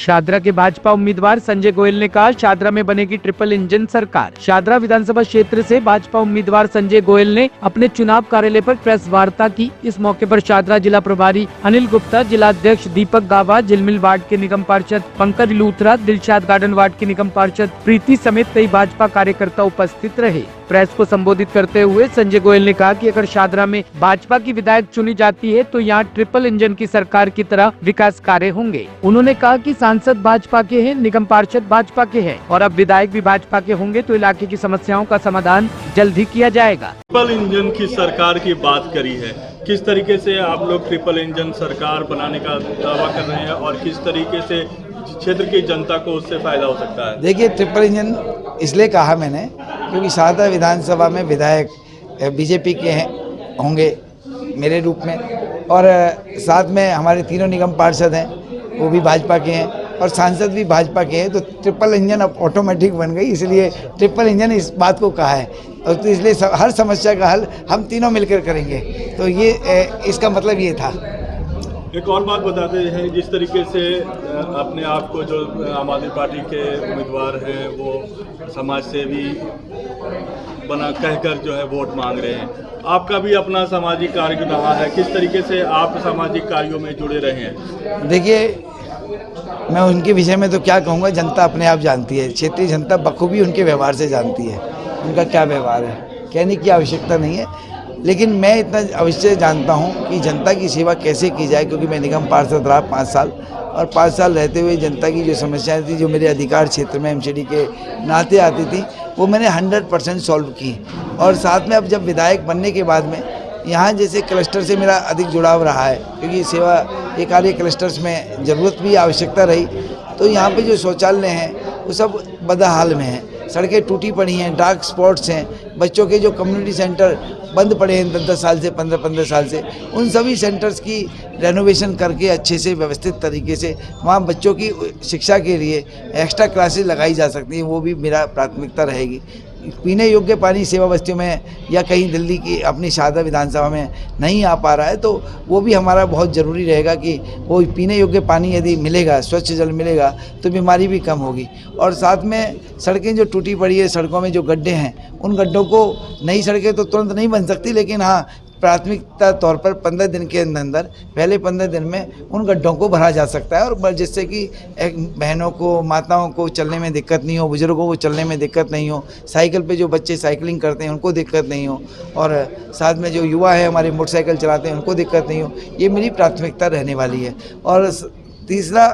शादरा के भाजपा उम्मीदवार संजय गोयल ने कहा, शादरा में बनेगी ट्रिपल इंजन सरकार। शादरा विधानसभा क्षेत्र से भाजपा उम्मीदवार संजय गोयल ने अपने चुनाव कार्यालय पर प्रेस वार्ता की। इस मौके पर शादरा जिला प्रभारी अनिल गुप्ता, जिला अध्यक्ष दीपक गावा, झिलमिल वार्ड के निगम पार्षद पंकज लूथरा, दिलशाद गार्डन वार्ड की निगम पार्षद प्रीति समेत कई भाजपा कार्यकर्ता उपस्थित रहे। प्रेस को संबोधित करते हुए संजय गोयल ने कहा कि अगर शादरा में भाजपा की विधायक चुनी जाती है तो यहाँ ट्रिपल इंजन की सरकार की तरह विकास कार्य होंगे। उन्होंने कहा कि सांसद भाजपा के हैं, निगम पार्षद भाजपा के हैं और अब विधायक भी भाजपा के होंगे तो इलाके की समस्याओं का समाधान जल्द ही किया जाएगा। ट्रिपल इंजन की सरकार की बात करी है, किस तरीके से आप लोग ट्रिपल इंजन सरकार बनाने का दावा कर रहे हैं और किस तरीके से क्षेत्र की जनता को उससे फायदा हो सकता है? देखिए, ट्रिपल इंजन इसलिए कहा मैंने क्योंकि शादरा विधानसभा में विधायक बीजेपी के होंगे मेरे रूप में और साथ में हमारे तीनों निगम पार्षद हैं वो भी भाजपा के हैं और सांसद भी भाजपा के हैं, तो ट्रिपल इंजन अब ऑटोमेटिक बन गई, इसलिए ट्रिपल इंजन इस बात को कहा है और तो इसलिए हर समस्या का हल हम तीनों मिलकर करेंगे। तो ये इसका मतलब ये था। एक और बात बताते हैं, जिस तरीके से अपने आप को जो आम आदमी पार्टी के उम्मीदवार हैं वो समाज सेवी बना कहकर जो है वोट मांग रहे हैं, आपका भी अपना सामाजिक कार्य रहा है, किस तरीके से आप सामाजिक कार्यों में जुड़े रहे हैं? देखिए, मैं उनके विषय में तो क्या कहूँगा, जनता अपने आप जानती है, क्षेत्रीय जनता बखूबी उनके व्यवहार से जानती है उनका क्या व्यवहार है, कहने की आवश्यकता नहीं है। लेकिन मैं इतना अवश्य जानता हूं कि जनता की सेवा कैसे की जाए, क्योंकि मैं निगम पार्षद रहा 5 साल और 5 साल रहते हुए जनता की जो समस्याएं थी, जो मेरे अधिकार क्षेत्र में एमसीडी के नाते आती थी, वो मैंने 100% सॉल्व की। और साथ में अब जब विधायक बनने के बाद में यहाँ जैसे क्लस्टर से मेरा अधिक जुड़ाव रहा है, क्योंकि सेवा ये कार्य क्लस्टर्स में ज़रूरत भी आवश्यकता रही, तो यहाँ पे जो शौचालय हैं वो सब बदहाल में हैं, सड़कें टूटी पड़ी हैं, डार्क स्पॉट्स हैं, बच्चों के जो कम्युनिटी सेंटर बंद पड़े हैं 10-10 साल से, 15-15 साल से, उन सभी सेंटर्स की रेनोवेशन करके अच्छे से व्यवस्थित तरीके से वहाँ बच्चों की शिक्षा के लिए एक्स्ट्रा क्लासेस लगाई जा सकती हैं, वो भी मेरा प्राथमिकता रहेगी। पीने योग्य पानी सेवा बस्तियों में या कहीं दिल्ली की अपनी शादरा विधानसभा में नहीं आ पा रहा है, तो वो भी हमारा बहुत ज़रूरी रहेगा कि वो पीने योग्य पानी यदि मिलेगा, स्वच्छ जल मिलेगा तो बीमारी भी कम होगी। और साथ में सड़कें जो टूटी पड़ी है, सड़कों में जो गड्ढे हैं, उन गड्ढों को नई सड़कें तो तुरंत नहीं बन सकती, लेकिन हाँ प्राथमिकता तौर पर 15 दिन के अंदर पहले 15 दिन में उन गड्ढों को भरा जा सकता है और जिससे कि बहनों को, माताओं को चलने में दिक्कत नहीं हो, बुजुर्गों को चलने में दिक्कत नहीं हो, साइकिल पे जो बच्चे साइकिलिंग करते हैं उनको दिक्कत नहीं हो और साथ में जो युवा है हमारे मोटरसाइकिल चलाते हैं उनको दिक्कत नहीं हो। ये मेरी प्राथमिकता रहने वाली है। और तीसरा,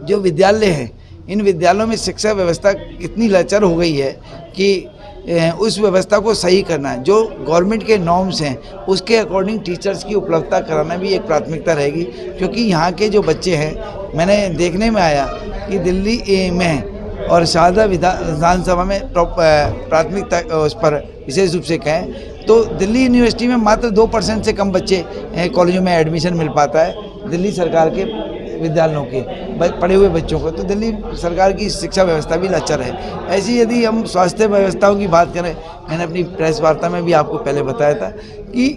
जो विद्यालय हैं, इन विद्यालयों में शिक्षा व्यवस्था इतनी लचर हो गई है कि उस व्यवस्था को सही करना है, जो गवर्नमेंट के नॉर्म्स हैं उसके अकॉर्डिंग टीचर्स की उपलब्धता कराना भी एक प्राथमिकता रहेगी। क्योंकि यहाँ के जो बच्चे हैं, मैंने देखने में आया कि दिल्ली में और शादरा विधानसभा में प्राथमिकता उस पर विशेष रूप से कहें तो दिल्ली यूनिवर्सिटी में मात्र 2% से कम बच्चे कॉलेजों में एडमिशन मिल पाता है दिल्ली सरकार के विद्यालयों के पढ़े हुए बच्चों को। तो दिल्ली सरकार की शिक्षा व्यवस्था भी लचर है। ऐसी यदि हम स्वास्थ्य व्यवस्थाओं की बात करें, मैंने अपनी प्रेस वार्ता में भी आपको पहले बताया था कि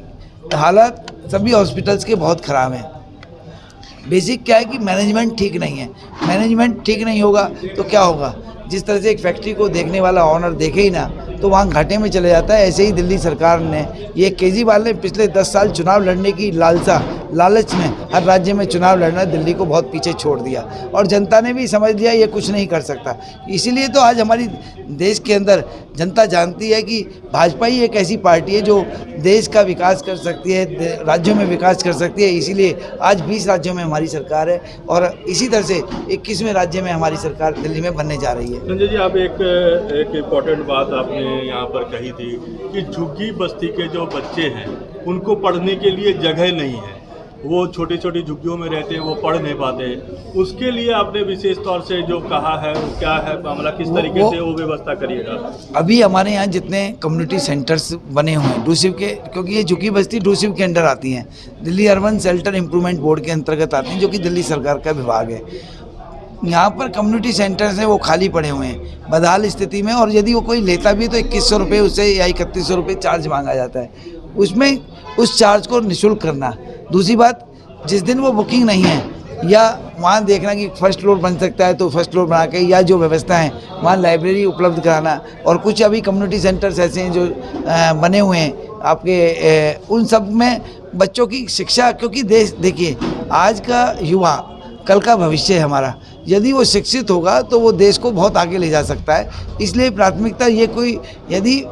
हालात सभी हॉस्पिटल्स के बहुत ख़राब हैं। बेसिक क्या है कि मैनेजमेंट ठीक नहीं है। मैनेजमेंट ठीक नहीं होगा तो क्या होगा, जिस तरह से एक फैक्ट्री को देखने वाला ऑनर देखे ही ना तो वहाँ घाटे में चले जाता है, ऐसे ही दिल्ली सरकार ने, ये केजरीवाल ने पिछले 10 साल चुनाव लड़ने की लालच में हर राज्य में चुनाव लड़ना दिल्ली को बहुत पीछे छोड़ दिया और जनता ने भी समझ लिया ये कुछ नहीं कर सकता। इसीलिए तो आज हमारी देश के अंदर जनता जानती है कि भाजपा ही एक ऐसी पार्टी है जो देश का विकास कर सकती है, राज्यों में विकास कर सकती है। इसीलिए आज 20 राज्यों में हमारी सरकार है और इसी तरह से 21वें राज्य में हमारी सरकार दिल्ली में बनने जा रही है। संजय जी, आप एक इम्पोर्टेंट बात आपने यहाँ पर कही थी कि झुग्गी बस्ती के जो बच्चे हैं उनको पढ़ने के लिए जगह नहीं है, वो छोटी छोटी झुग्गियों में रहते हैं, वो पढ़ नहीं पाते हैं। उसके लिए आपने विशेष तौर से जो कहा है वो क्या है मामला, किस तरीके से वो व्यवस्था करिएगा? अभी हमारे यहाँ जितने कम्युनिटी सेंटर्स बने हुए हैं डूसिव के, क्योंकि ये झुग्गी बस्ती डूसिव के अंडर आती हैं, Delhi urban shelter improvement board के अंतर्गत आती हैं, जो कि दिल्ली सरकार का विभाग है। यहाँ पर कम्युनिटी सेंटर्स हैं वो खाली पड़े हुए हैं बदहाल स्थिति में, और यदि वो कोई लेता भी है तो 2100 रुपये उससे या 3100 रुपये चार्ज मांगा जाता है। उसमें उस चार्ज को निःशुल्क करना। दूसरी बात, जिस दिन वो बुकिंग नहीं है या वहाँ देखना कि फर्स्ट फ्लोर बन सकता है तो फर्स्ट फ्लोर बना के, या जो व्यवस्था है वहाँ लाइब्रेरी उपलब्ध कराना। और कुछ अभी कम्युनिटी सेंटर्स ऐसे हैं जो बने हुए हैं आपके, उन सब में बच्चों की शिक्षा, क्योंकि देश देखिए आज का युवा कल का भविष्य है हमारा, यदि वो शिक्षित होगा तो वो देश को बहुत आगे ले जा सकता है। इसलिए प्राथमिकता ये, कोई यदि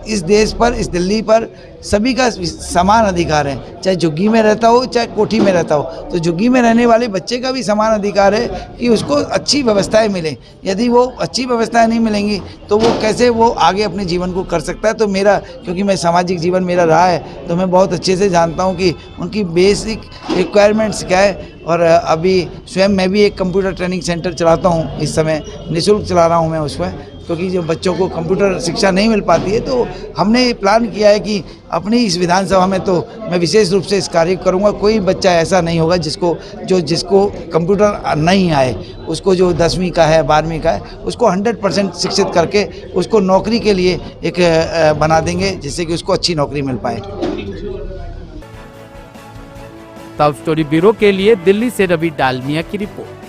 इस देश पर, इस दिल्ली पर सभी का समान अधिकार है, चाहे झुग्गी में रहता हो चाहे कोठी में रहता हो, तो झुग्गी में रहने वाले बच्चे का भी समान अधिकार है कि उसको अच्छी व्यवस्थाएं मिलें। यदि वो अच्छी व्यवस्थाएं नहीं मिलेंगी तो वो कैसे वो आगे अपने जीवन को कर सकता है। तो मेरा, क्योंकि मैं सामाजिक जीवन मेरा रहा है, तो मैं बहुत अच्छे से जानता हूँ कि उनकी बेसिक रिक्वायरमेंट्स क्या है। और अभी स्वयं मैं भी एक कंप्यूटर ट्रेनिंग सेंटर चलाता हूँ, इस समय निःशुल्क चला रहा हूँ मैं उसमें, क्योंकि जो बच्चों को कंप्यूटर शिक्षा नहीं मिल पाती है। तो हमने प्लान किया है कि अपनी इस विधानसभा में तो मैं विशेष रूप से इस कार्य करूंगा। कोई बच्चा ऐसा नहीं होगा जिसको कंप्यूटर नहीं आए, उसको जो 10वीं का है 12वीं का है उसको 100% शिक्षित करके उसको नौकरी के लिए एक बना देंगे, जिससे कि उसको अच्छी नौकरी मिल पाए। टॉप स्टोरी ब्यूरो के लिए दिल्ली से रवि डालमिया की रिपोर्ट।